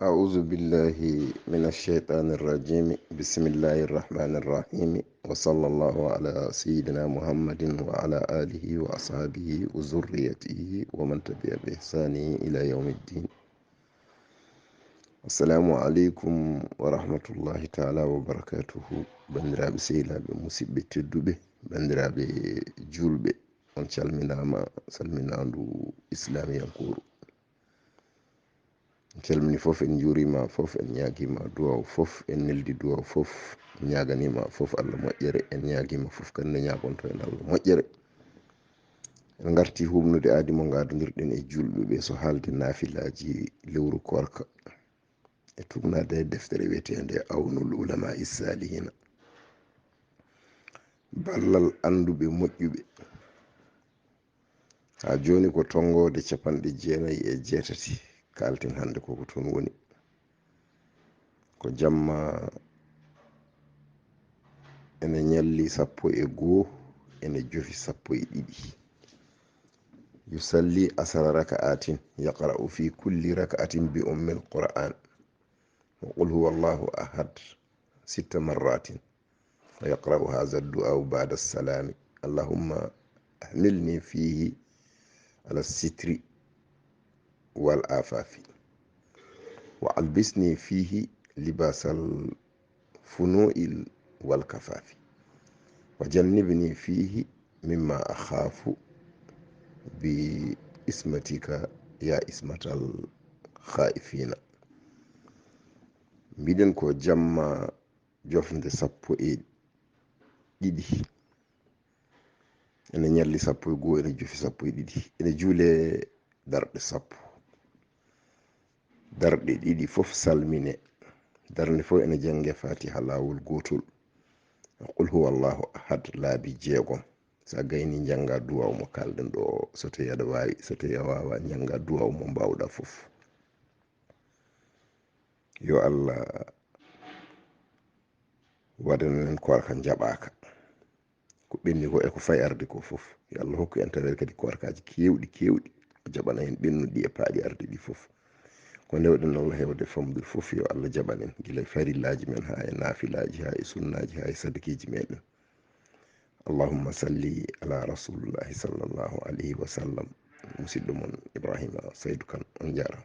أعوذ بالله من الشيطان الرجيم. بسم الله الرحمن الرحيم، وصلى الله على سيدنا محمد وعلى آله وأصحابه وذريته ومن تبع بإحسانه إلى يوم الدين. السلام عليكم ورحمة الله تعالى وبركاته. بندراب سيلا بمصيب تدوبة بندراب جولبة ونشالمنا سلمنا إسلامي ينقور. calmini fof en juurima fof en ñaguima duwaw fof en neldi duwaw fof ñaganima fof Allah moƴƴere en ñaguima fof kande ñagonto en Allah moƴƴere. En garti humnude aadi mo gadodirɗen e julɓe ɓe so haalde naafilaji lewru korka e tugnade e deftere wiyetende awnul ulama salihina, ballal anduɓe moƴƴuɓe. ha joni ko tongode 98 kalten hande koko toon woni ko jamma ene ñalli 12 ene jofi 12. yusalli asara raka'atin yaqra'u fi kulli raka'atin bi ummil qur'an wa qul huwa allahu ahad 6 marratin wa yaqra'u hadha ad-du'a ba'da as-salami allahumma ahmilni fihi ala sitri wal afafi wa albisni fihi libasal funu'il wal kafafi wa jannibni fihi mimma akhafu bi ismatika ya ismatal khaifina. Mbiɗen ko jamma jofde 12 ene ñalli 12 ene jofi 12 ene juule darɗe 10. darɗe ɗiɗi fof salmine, darnde fof ene jange fatiha lawol gotol, qul huwa allahu ahad laabi 6. sa gayni janga duwaw mo kalden ɗo so tawi aɗa wawi, so tawi a wawa janga duwaw mo mbawɗa fof. yo Allah waɗanen korka jaɓaka ko ɓenni ko eko fay arde ko fof. yo Allah hokku en tawede kadi korkaji kewɗi o jaɓana en ɓennuɗi e paaɗi arde ɗi fof. ko ndewɗen Allah hewde famdude fof yo Allah jaɓanen gila farillaji men ha e naafilaji ha e sunnaji ha e sadakiji meɗen. allahumma salli ala rasulillahi sallllahu alayhi wa sallam. musidɗo mon Ibrahima Saydou Kane on jarama.